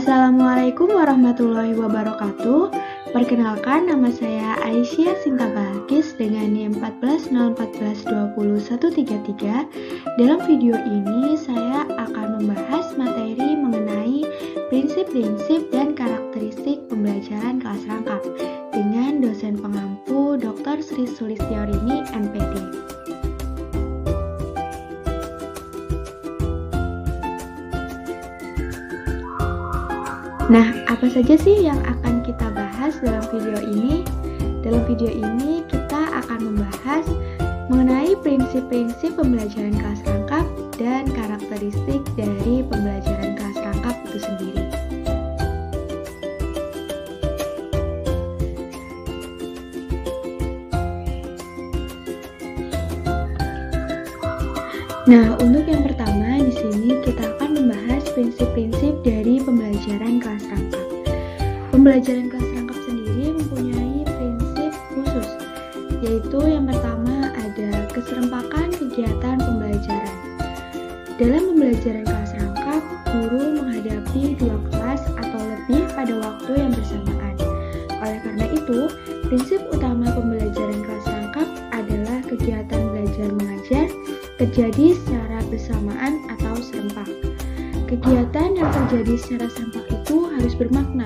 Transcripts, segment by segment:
Assalamualaikum warahmatullahi wabarakatuh. Perkenalkan, nama saya Aisyah Sinta Balkis dengan NIM 1401420133. Dalam video ini saya akan membahas materi mengenai prinsip-prinsip dan karakteristik pembelajaran kelas rangkap dengan dosen pengampu Dr. Sri Sulistyorini, MPD. Nah, apa saja sih yang akan kita bahas dalam video ini? Dalam video ini kita akan membahas mengenai prinsip-prinsip pembelajaran kelas rangkap dan karakteristik dari pembelajaran kelas rangkap itu sendiri. Nah, untuk yang pertama di sini kita akan membahas prinsip-prinsip dari pembelajaran kelas rangkap. Pembelajaran kelas rangkap sendiri mempunyai prinsip khusus, yaitu yang pertama ada keserempakan kegiatan pembelajaran. Dalam pembelajaran kelas rangkap, guru menghadapi 2 kelas atau lebih pada waktu yang bersamaan. Oleh karena itu, prinsip utama pembelajaran kelas rangkap adalah kegiatan belajar mengajar terjadi secara bersamaan atau serempak. Kegiatan yang terjadi secara serempak itu harus bermakna.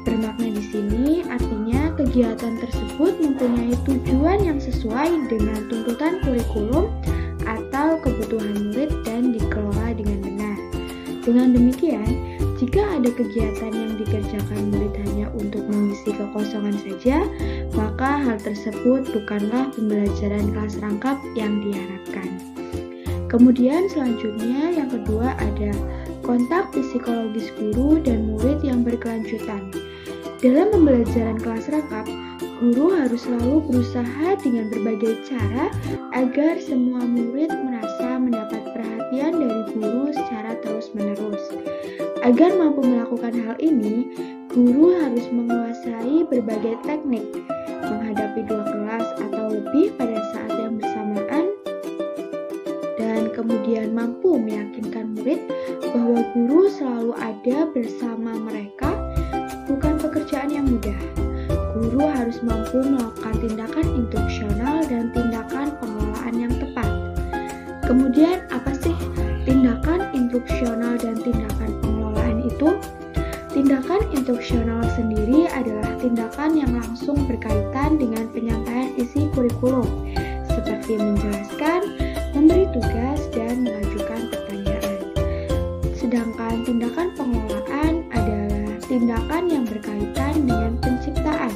Bermakna di sini artinya kegiatan tersebut mempunyai tujuan yang sesuai dengan tuntutan kurikulum atau kebutuhan murid dan dikelola dengan benar. Dengan demikian, jika ada kegiatan yang dikerjakan murid hanya untuk mengisi kekosongan saja, maka hal tersebut bukanlah pembelajaran kelas rangkap yang diharapkan. Kemudian selanjutnya yang kedua ada kontak psikologis guru dan murid yang berkelanjutan. Dalam pembelajaran kelas rangkap, guru harus selalu berusaha dengan berbagai cara agar semua murid merasa mendapat perhatian dari guru secara terus-menerus. Agar mampu melakukan hal ini, guru harus menguasai berbagai teknik, menghadapi 2 kelas atau lebih pada saat yang bersamaan, dan kemudian mampu meyakinkan murid bahwa guru selalu ada bersama mereka, bukan pekerjaan yang mudah. Guru harus mampu melakukan tindakan instruksional dan tindakan pengelolaan yang tepat. Kemudian apa sih tindakan instruksional dan tindakan pengelolaan itu? Tindakan instruksional sendiri adalah tindakan yang langsung berkaitan dengan penyampaian isi kurikulum, seperti menjelaskan, memberi tugas, dan mengajukan pertanyaan. Sedangkan tindakan pengelolaan adalah tindakan yang berkaitan dengan penciptaan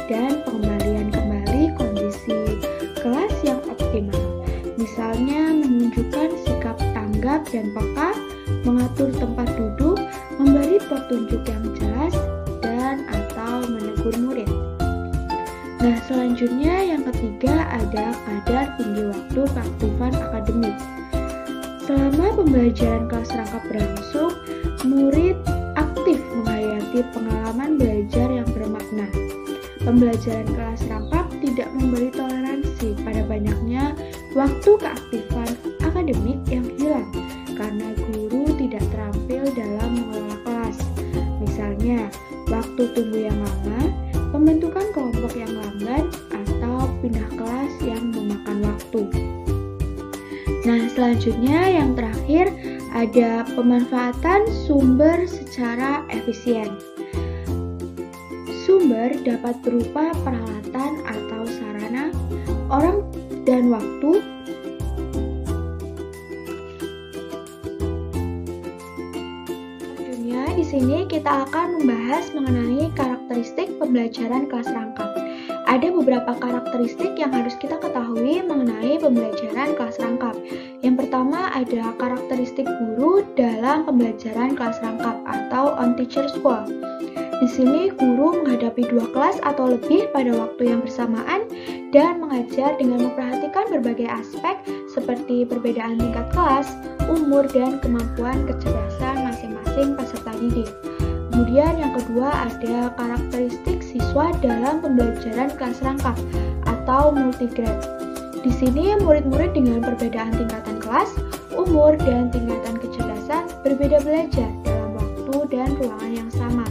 dan pengembalian kembali kondisi kelas yang optimal. Misalnya menunjukkan sikap tanggap dan peka, mengatur tempat duduk, memberi petunjuk yang jelas, dan atau menegur murid. Nah, selanjutnya yang ketiga ada kadar tinggi waktu keaktifan akademik. Selama pembelajaran kelas rangkap berlangsung, murid aktif menghayati pengalaman belajar yang bermakna. Pembelajaran kelas rangkap tidak memberi toleransi pada banyaknya waktu keaktifan akademik yang hilang karena guru tidak terampil dalam mengelola kelas. Misalnya, waktu tunggu yang lama, pembentukan kelompok yang lamban, atau pindah kelas yang memakan waktu. Nah, selanjutnya yang terakhir ada pemanfaatan sumber secara efisien. Sumber dapat berupa peralatan atau sarana, orang, dan waktu. Selanjutnya di sini kita akan membahas mengenai karakteristik pembelajaran kelas rangkap. Ada beberapa karakteristik yang harus kita ketahui mengenai pembelajaran kelas rangkap. Yang pertama ada karakteristik guru dalam pembelajaran kelas rangkap atau on teacher school. Di sini guru menghadapi 2 kelas atau lebih pada waktu yang bersamaan dan mengajar dengan memperhatikan berbagai aspek seperti perbedaan tingkat kelas, umur, dan kemampuan kecerdasan masing-masing peserta didik. Kemudian yang kedua ada karakteristik siswa dalam pembelajaran kelas rangkap atau multigrade. Di sini murid-murid dengan perbedaan tingkatan kelas, umur, dan tingkatan kecerdasan berbeda belajar dalam waktu waktu dan ruangan yang sama.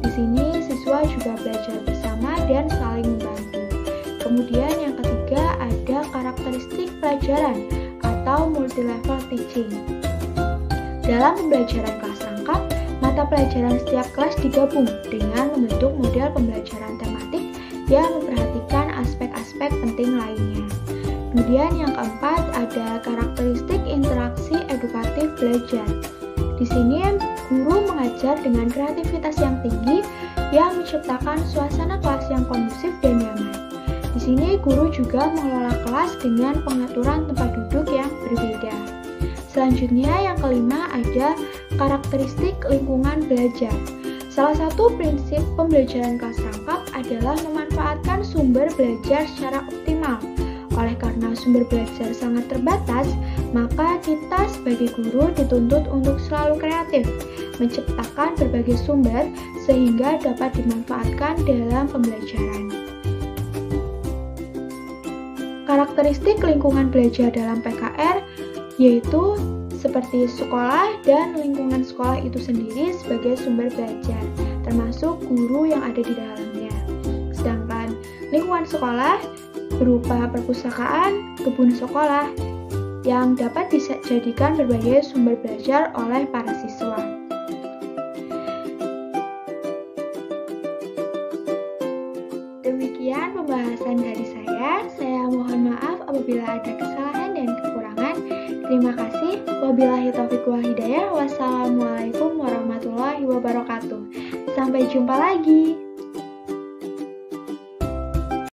Di sini siswa juga belajar bersama dan saling membantu. Kemudian yang ketiga ada karakteristik pelajaran atau multi-level teaching. Dalam pembelajaran kelas rangkap, mata pelajaran setiap kelas digabung dengan membentuk model pembelajaran tematik yang memperhatikan aspek-aspek penting lainnya. Kemudian yang keempat ada karakteristik interaksi edukatif belajar. Di sini guru mengajar dengan kreativitas yang tinggi yang menciptakan suasana kelas yang kondusif dan nyaman. Di sini guru juga mengelola kelas dengan pengaturan tempat duduk yang berbeda. Selanjutnya yang kelima ada karakteristik lingkungan belajar. Salah satu prinsip pembelajaran kelas rangkap adalah memanfaatkan sumber belajar secara optimal. Oleh karena sumber belajar sangat terbatas, maka kita sebagai guru dituntut untuk selalu kreatif, menciptakan berbagai sumber sehingga dapat dimanfaatkan dalam pembelajaran. Karakteristik lingkungan belajar dalam PKR yaitu seperti sekolah dan lingkungan sekolah itu sendiri sebagai sumber belajar, termasuk guru yang ada di dalamnya. Sedangkan lingkungan sekolah berupa perpustakaan, kebun sekolah, yang dapat dijadikan berbagai sumber belajar oleh para siswa. Demikian pembahasan dari saya mohon maaf apabila ada kesalahan dan kekurangan. Terima kasih. Wabillahi taufiq wal hidayah. Wassalamualaikum warahmatullahi wabarakatuh. Sampai jumpa lagi.